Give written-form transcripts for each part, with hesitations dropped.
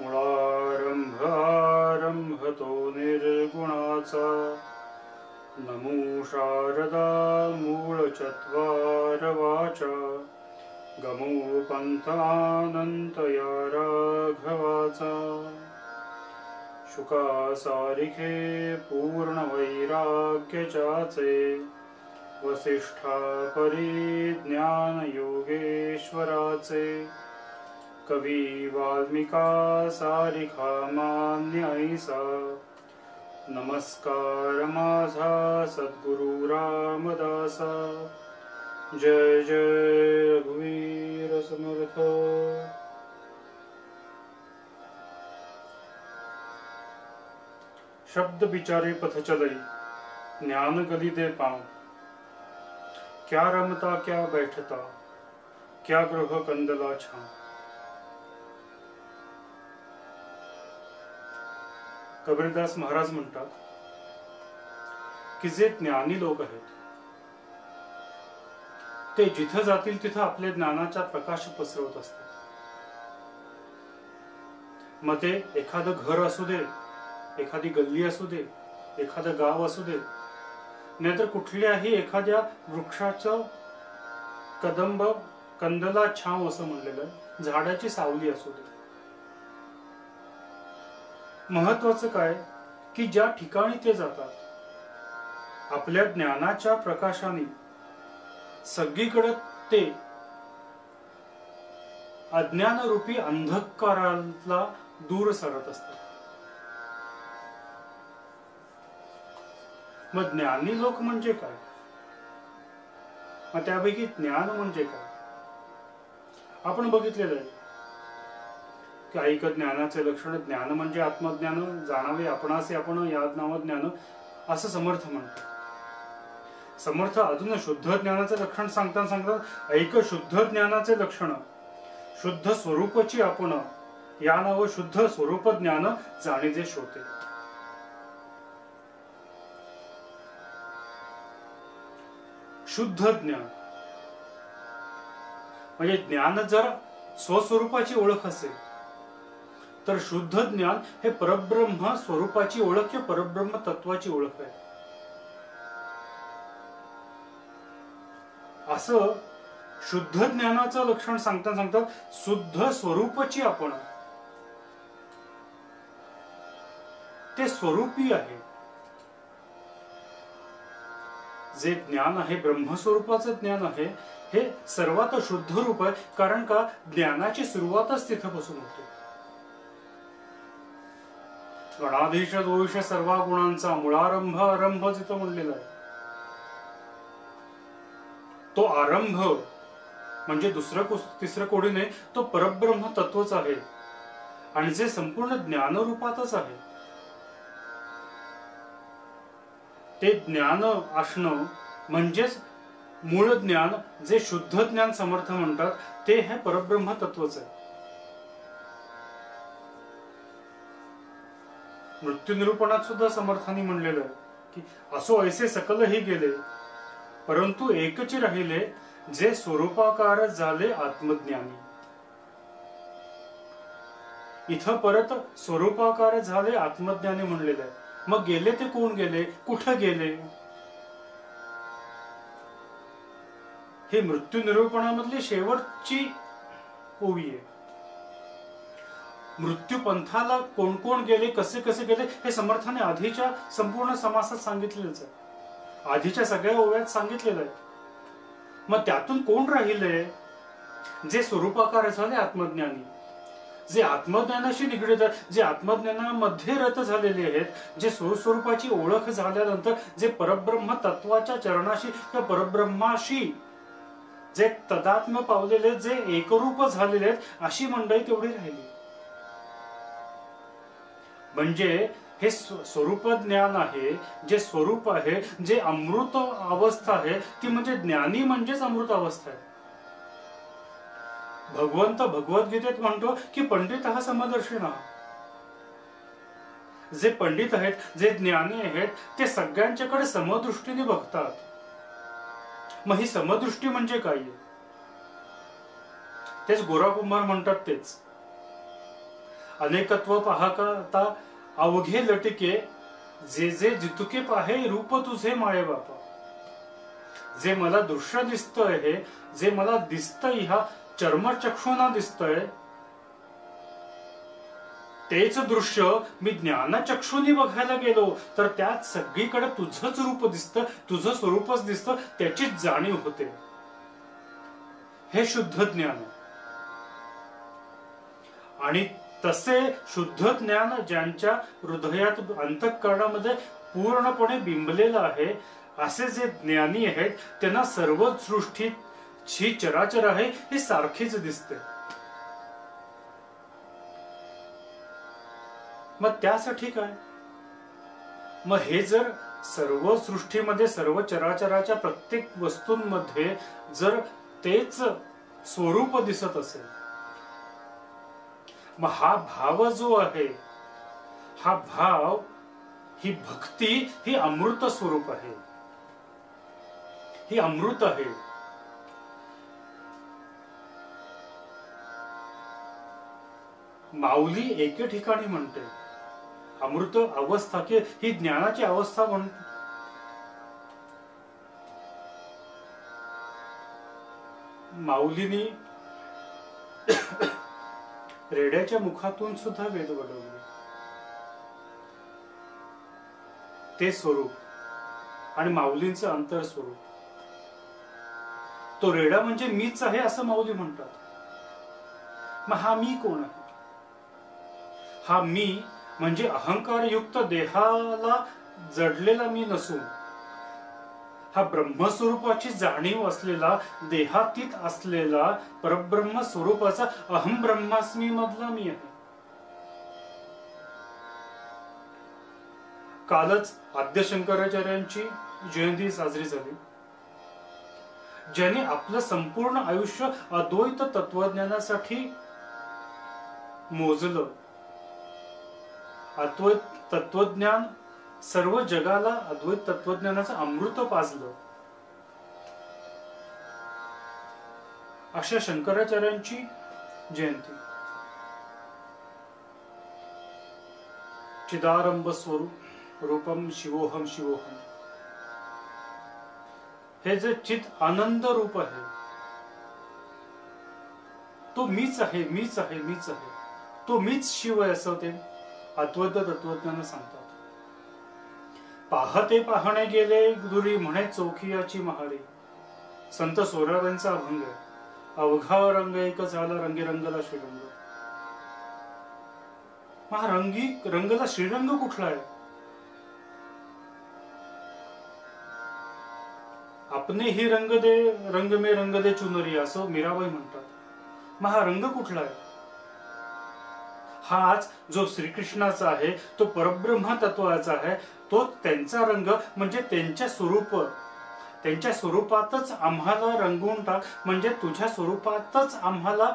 मुळारंभ आरंभ तो निर्गुणाचा, नमो शारदा मूळ चत्वार वाचा, गमो पंथ अनंत या राघवाचा, शुका सारिखे पूर्ण वैराग्य जाचे, वसिष्ठा परी ज्ञान योगेश्वराचे, कवी वाल्मिका सारिखा मान्य ऐसा, नमस्कार माझा सद्गुरु रामदासा, जय जय रघुवीर समर्थ। शब्द बिचारे पथ चलई, ज्ञान गली दे पाँव, क्या रमता क्या बैठता, क्या ग्रह कंदला छां। कबीरदास महाराज म्हणतात की जे ज्ञानी लोक आहेत ते जिथं जातील तिथं आपल्या ज्ञानाचा प्रकाश पसरवत असतात। मग ते एखादं घर असू दे, एखादी गल्ली असू दे, एखादं गाव असू दे, नाहीतर कुठल्याही एखाद्या वृक्षाचं कदंब कंदला छाव असं म्हणलेलं, झाडाची सावली असू दे। महत्वाचं काय की ज्या ठिकाणी ते जातात आपल्या ज्ञानाच्या प्रकाशाने सगळीकडे ते अज्ञान रूपी अंधकाराला दूर सरत असतात। मग ज्ञानी लोक म्हणजे काय, मग त्यापैकी ज्ञान म्हणजे काय आपण बघितलेलं आहे की ऐक ज्ञानाचे लक्षण, ज्ञान म्हणजे आत्मज्ञान, जाणावे आपणासे आपण या नाव ज्ञान असं समर्थ म्हणतात। समर्थ अजून शुद्ध ज्ञानाचे लक्षण सांगतात ऐक शुद्ध ज्ञानाचे लक्षण, शुद्ध स्वरूपाची आपण या नाव शुद्ध स्वरूप ज्ञान जाणीजे शोते। शुद्ध ज्ञान म्हणजे ज्ञान जर स्वस्वरूपाची ओळख असेल तर शुद्ध ज्ञान हे परब्रह्म स्वरूपाची ओळख किंवा परब्रह्म तत्वाची ओळख आहे। असं शुद्ध ज्ञानाचं लक्षण सांगतात शुद्ध स्वरूपाची आपण ते स्वरूपी आहे। जे ज्ञान आहे ब्रह्मस्वरूपाचं ज्ञान आहे हे सर्वात शुद्ध रूप आहे, कारण का ज्ञानाची सुरुवातच तिथपासून होते। गणाधीश दोष सर्व गुणांचा मुळारंभ आरंभ जिथं म्हणलेला आहे तो आरंभ म्हणजे दुसरं तिसरं कोणी नाही, तो परब्रह्म तत्वच आहे आणि जे संपूर्ण ज्ञान रूपातच आहे। ते ज्ञान असणं म्हणजेच मूळ ज्ञान, जे शुद्ध ज्ञान समर्थ म्हणतात ते हे परब्रह्म तत्वच आहे। मृत्यू निरूपणात सुद्धा समर्थांनी म्हणलेलं की असो ऐसे सकलही गेले परंतु एकच राहिले, जे स्वरूपाकार झाले आत्मज्ञानी। इथं परत स्वरूपाकार झाले आत्मज्ञानी म्हणलेलं आहे। मग गेले ते कोण गेले, कुठं गेले? हे मृत्यू निरूपणामधली शेवटची ओवी आहे। मृत्यू पंथाला कोण कोण गेले, कसे कसे गेले हे समर्थाने आधीच्या संपूर्ण समासात सांगितलेलंच आहे, आधीच्या सगळ्या ओव्यात सांगितलेलं आहे। मग त्यातून कोण राहिले, जे स्वरूपाकार झाले आत्मज्ञानी, जे आत्मज्ञानाशी निगडीत आहेत, जे आत्मज्ञानामध्ये रत झालेले आहेत, जे स्वस्वरूपाची ओळख झाल्यानंतर जे परब्रह्म तत्वाच्या चरणाशी किंवा परब्रह्माशी जे तदात्म पावलेले, जे एकरूप झालेले आहेत, अशी मंडळी तेवढी राहिली। म्हणजे हे स्वरूप ज्ञान आहे, जे स्वरूप आहे, जे अमृत अवस्था आहे, ती म्हणजे ज्ञानी म्हणजेच अमृत अवस्था आहे। भगवंत भगवद्गीतेत म्हणतो की पंडित हा समदर्शिना, जे पंडित आहेत, जे ज्ञानी आहेत, ते सगळ्यांच्याकडे समदृष्टीने बघतात। मग ही समदृष्टी म्हणजे काय? तेच गोरा कुंभार म्हणतात तेच। अनेकत्व पाहता अवघे लटिके, जे जे जितुके पाहे रूप तुझे माये बापा. जे मला दृश्य दिसतंय, हे जे मला दिसतंय ह्या चर्मचक्षुना दिसतंय, तेच दृश्य मी ज्ञानचक्षुनी बघायला गेलो तर त्यात सगळीकडे तुझंच रूप दिसतं, तुझं स्वरूपच दिसतं, त्याचीच जाणीव होते. हे शुद्ध ज्ञान. आणि तसे शुद्ध ज्ञान ज्यांच्या हृदयात अंतःकरणामध्ये पूर्णपणे बिंबलेलं आहे, असे जे ज्ञानी आहेत त्यांना सर्व सृष्टीत जी चराचर आहे हे सारखीच दिसते. मग त्यासाठी काय? मग हे जर सर्व सृष्टीमध्ये सर्व चराचराच्या प्रत्येक वस्तूंमध्ये जर तेच स्वरूप दिसत असेल, मग हा भाव जो आहे, हा भाव, ही भक्ती, ही अमृत स्वरूप आहे, ही अमृत आहे. माऊली एके ठिकाणी म्हणते अमृत अवस्था की ही ज्ञानाची अवस्था म्हणते. माऊलीनी रेड्याच्या मुखातून सुद्धा वेद वडवले. ते स्वरूप आणि माऊलींचं अंतर स्वरूप. तो रेडा म्हणजे मीच आहे असं माऊली म्हणतात. मग हा मी कोण आहे? हा मी म्हणजे अहंकारयुक्त देहाला जडलेला मी नसून, हा ब्रह्मस्वरूपाची जाणीव असलेला, देहातीत असलेला परब्रह्म स्वरूपाचा अहम ब्रह्मास्मी मधला मी आहे. कालच आद्य शंकराचार्यांची जयंती साजरी झाली, ज्याने आपलं संपूर्ण आयुष्य अद्वैत तत्वज्ञानासाठी मोजलं. अद्वैत तत्वज्ञान सर्व जगाला अद्वैत तत्वज्ञानाचं अमृत पाजलं. अशा शंकराचार्यांची जयंती. चिदारंभ स्वरूप रूपम शिवोहम शिवोहम, हे जे चित आनंद रूप आहे, तो मीच आहे, मीच आहे, मीच आहे, तो मीच शिव आहे असं ते अद्वैत तत्वज्ञान सांगतात. पाहते पाहणे गेले दुरी म्हणे चौखियाची महारी. संत सोराबाईंचा अभंग. अवघा रंग एक झाला रंगी रंगला श्रीरंग. हा रंगी रंगला श्रीरंग कुठला आहे? आपने ही रंग दे रंग में रंग दे चुनरी, असं मीराबाई म्हणतात. मग हा रंग कुठला आहे? हाच जो श्रीकृष्णाचा आहे, तो परब्रह्म तत्वाचा आहे, तो त्यांचा रंग म्हणजे त्यांच्या स्वरूप, त्यांच्या स्वरूपातच आम्हाला रंगवून टाक, म्हणजे तुझ्या स्वरूपातच आम्हाला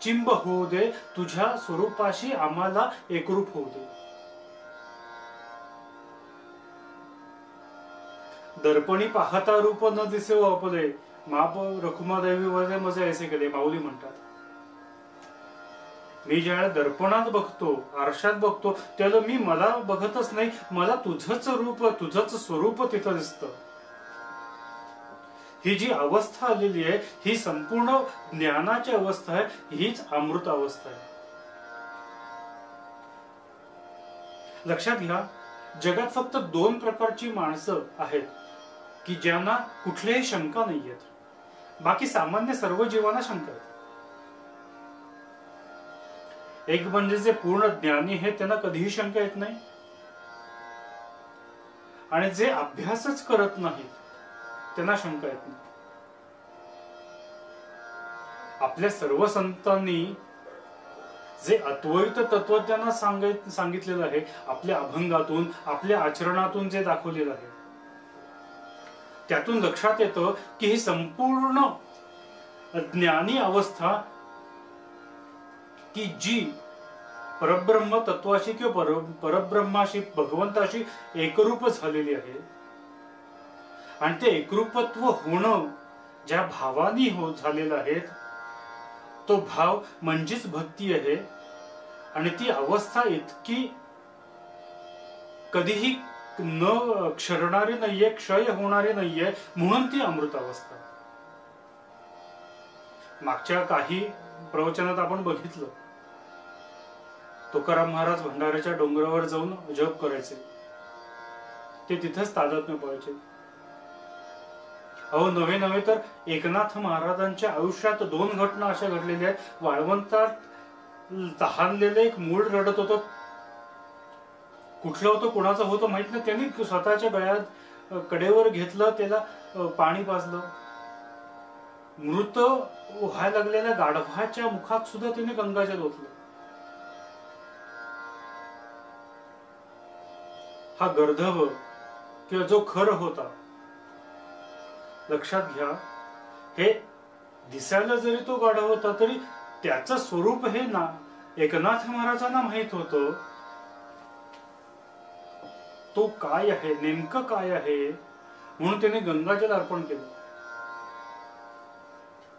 चिंब होऊ दे, तुझ्या स्वरूपाशी आम्हाला एकरूप होऊ दे. दर्पणी पाहता रूप न दिसे आपले, माप रखुमादेवी वजे मजे ऐसे केले, माऊली म्हणतात. मी ज्यावेळेला दर्पणात बघतो, आरशात बघतो, त्याला मी मला बघतच नाही, मला तुझंच रूप, तुझंच स्वरूप तिथं दिसतं. ही जी अवस्था आलेली आहे, ही संपूर्ण ज्ञानाची अवस्था आहे, हीच अमृत अवस्था आहे. लक्षात घ्या, जगात फक्त 2 प्रकारची माणसं आहेत की ज्यांना कुठल्याही शंका नाहीयेत. बाकी सामान्य सर्व जीवांना शंका आहेत. एक म्हणजे जे पूर्ण ज्ञानी आहे त्यांना कधीही शंका येत नाही, आणि जे अभ्यासच करत नाहीत त्यांना शंका येत नाही. आपल्या सर्व संतांनी जे अद्वैत तत्वज्ञानात सांगितलेलं आहे, आपल्या अभंगातून, आपल्या आचरणातून जे दाखवलेलं आहे, त्यातून लक्षात येतं की ही संपूर्ण ज्ञानी अवस्था की जी परब्रह्म तत्वाशी किंवा परब्रह्माशी, भगवंताशी एकरूप झालेली आहे, आणि ते एकरूपत्व होणं ज्या भावानी झालेलं आहे, तो भाव म्हणजेच भक्ती आहे. आणि ती अवस्था इतकी कधीही न क्षरणारी नाहीये, क्षय होणारी नाहीये, म्हणून ती अमृत अवस्था. मागच्या काही प्रवचनात आपण बघितलं, तुकाराम महाराज भंडाऱ्याच्या डोंगरावर जाऊन जप करायचे, ते तिथंच तादात्म्य पाहायचे. अहो नवे नवे तर एकनाथ महाराजांच्या आयुष्यात 2 घटना अशा घडलेल्या आहेत. वाळवंतात तहानलेलं एक मूळ रडत होतं, कुठलं होतं कोणाचं होतं माहित नाही, त्यांनी स्वतःच्या गळ्यात कडेवर घेतलं, त्याला पाणी पाजलं. मृत व्हायला लागलेल्या गाढवाच्या मुखात सुद्धा त्याने गंगाजल ओतलं. हा गर्धव किंवा जो खर होता, लक्षात घ्या, हे दिसायला जरी तो गाढव होता तरी त्याचं स्वरूप हे ना एकनाथ महाराजांना माहित होतं. तो काय आहे, नेमकं काय आहे, म्हणून त्याने गंगाजल अर्पण केलं.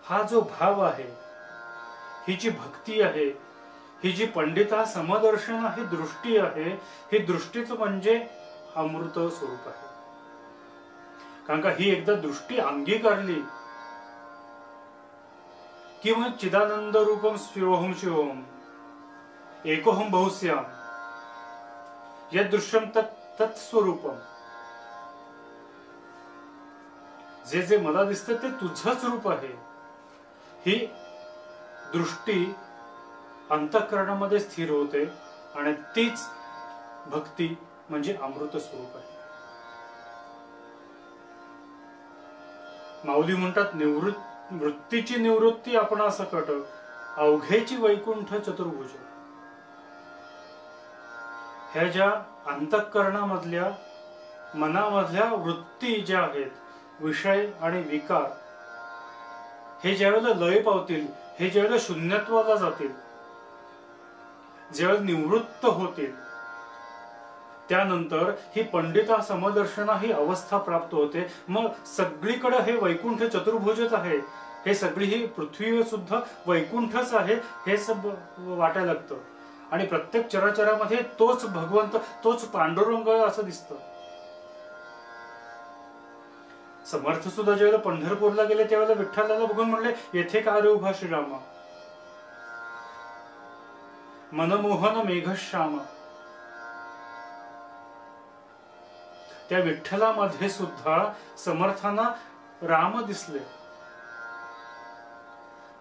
हा जो भाव आहे, ही जी भक्ती आहे, ही जी पंडिता समदर्शन आहे, दृष्टी आहे, ही दृष्टीच म्हणजे अमृत स्वरूप आहे. कारण का ही एकदा दृष्टी अंगीकारली कि मग चिदानंद रूपम शिवोहम शिवोहम एकोहम बहुस्याम यद दृश्यम तत्स्वरूपम, जे जे मला दिसतं ते तुझंच रूप आहे, ही दृष्टी अंतःकरणामध्ये स्थिर होते आणि तीच भक्ती म्हणजे अमृत स्वरूप आहे. माऊली म्हणतात, वृत्तीची निवृत्ती आपणा सकट, अवघेची वैकुंठ चतुर्भुज. ह्या ज्या अंतःकरणामधल्या मनामधल्या वृत्ती ज्या आहेत, विषय आणि विकार, हे ज्यावेळेला लय पावतील, हे ज्यावेळेला शून्यत्वाला जातील, ज्यावेळेला निवृत्त होतील, त्यानंतर ही पंडिता समदर्शना ही अवस्था प्राप्त होते. मग सगळीकडे हे वैकुंठ चतुर्भुजच आहे, हे सगळी ही पृथ्वी सुद्धा वैकुंठच आहे हे सब वाटायला लागतं. आणि प्रत्येक चराचरामध्ये तोच भगवंत, तोच पांडुरंग असं दिसतं. समर्थ सुद्धा ज्यावेळेला पंढरपूरला गेले त्यावेळेला विठ्ठलाला बघून म्हणले, येथे का रे उभा श्रीरामा, मनमोहन मेघश्याम. त्या विठ्ठलामध्ये सुद्धा समर्थांना राम दिसले.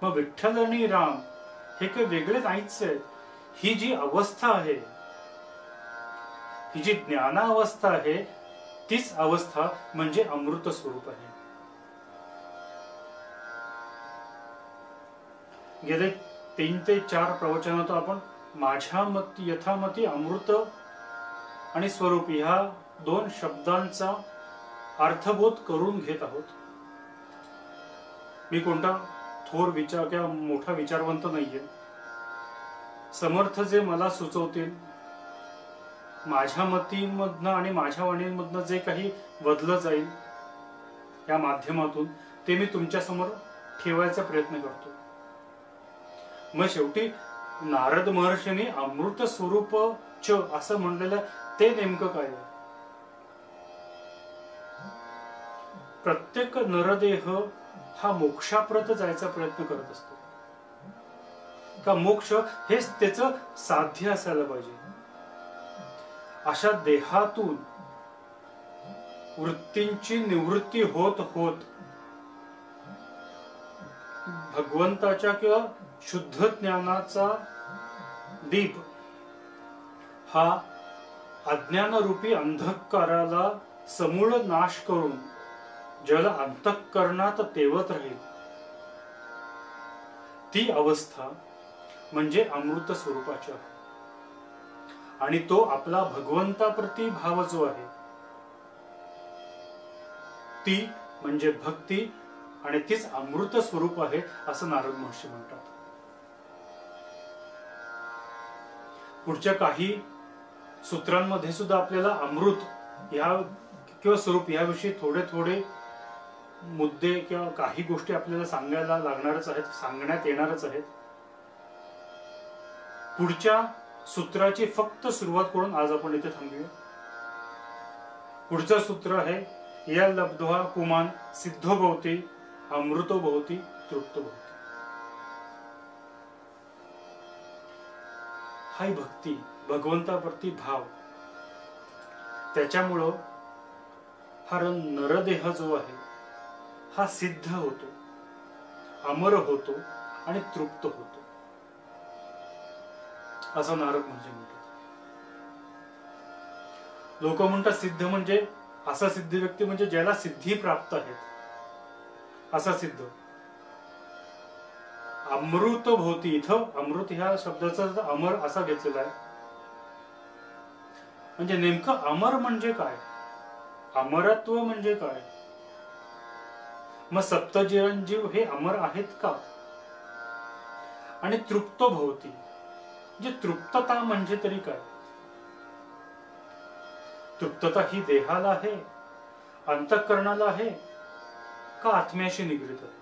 मग विठ्ठल आणि राम हे काही वेगळे नाहीच आहे. ही जी अवस्था आहे, ही जी ज्ञानावस्था आहे, तीच अवस्था म्हणजे अमृत स्वरूप आहे. गेले 3 ते 4 प्रवचनात आपण माझ्या मती यथामती अमृत आणि स्वरूप ह्या 2 शब्दांचा अर्थबोध करून घेत आहोत. मी कोणता थोर विचार किंवा मोठा विचारवंत नाहीये. समर्थ जे मला सुचवतील, माझ्या मतीमधनं आणि माझ्या वाणीमधनं जे काही बदलं जाईल या माध्यमातून, ते मी तुमच्या समोर ठेवायचा प्रयत्न करतो. मग शेवटी नारद महर्षींनी अमृत स्वरूप च असं म्हणलेलं, ते नेमकं काय आहे? प्रत्येक नरदेह हा मोक्षाप्रत जायचा प्रयत्न करत असतो. का मोक्ष हेच त्याचं साध्य असायला पाहिजे. अशा देहातून वृत्तींची निवृत्ती होत होत भगवंताच्या किंवा शुद्ध ज्ञानाचा दीप हा अज्ञानरूपी अंधकाराला समूळ नाश करून ज्याला अंतःकरणात तेवत राहील, ती अवस्था म्हणजे अमृत स्वरूपाची आहे. आणि तो आपला भगवंताप्रती भाव जो आहे, ती म्हणजे भक्ती, आणि तीच अमृत स्वरूप आहे असं नारद महर्षी म्हणतात. पुढच्या काही सूत्रांमध्ये सुद्धा आपल्याला अमृत या किंवा स्वरूप याविषयी थोडे थोडे मुद्दे किंवा काही गोष्टी आपल्याला सांगायला लागणारच आहेत, सांगण्यात येणारच आहेत. पुढच्या सूत्राची फक्त सुरुवात करून आज आपण इथे थांबूया. पुढचं सूत्र आहे या लब्ध्वा पुमान सिद्धो भवती अमृतो भवती तृप्तो भवती. हाय भक्ती, भगवंताप्रती भाव, त्याच्यामुळं हा नरदेह जो आहे हा सिद्ध होतो, अमर होतो आणि तृप्त होतो, असं नारद म्हणजे म्हणतात. लोक म्हणतात सिद्ध म्हणजे असा सिद्धी व्यक्ती म्हणजे ज्याला सिद्धी प्राप्त आहेत, असा सिद्ध. अमृत भोवती, इथं अमृत ह्या शब्दाचा अमर असा घेतलेला आहे. म्हणजे नेमकं अमर म्हणजे काय, अमरत्व म्हणजे काय. मग सप्तचिरंजीव हे अमर आहेत का. आणि तृप्त भोवती म्हणजे तृप्तता म्हणजे तरी काय. तृप्तता ही देहाला आहे, अंतःकरणाला आहे का आत्म्याशी निगडीत आहे.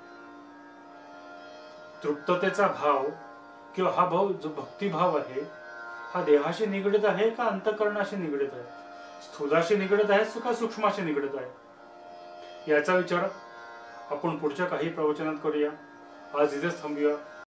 तृप्ततेचा भाव किंवा हा भाव जो भक्तिभाव आहे हा देहाशी निगडीत आहे का अंतःकरणाशी निगडीत आहे, स्थूलाशी निगडीत आहे का सूक्ष्माशी निगडीत आहे. याचा विचार आपण पुढच्या काही प्रवचनात करूया. आज इथेच थांबूया.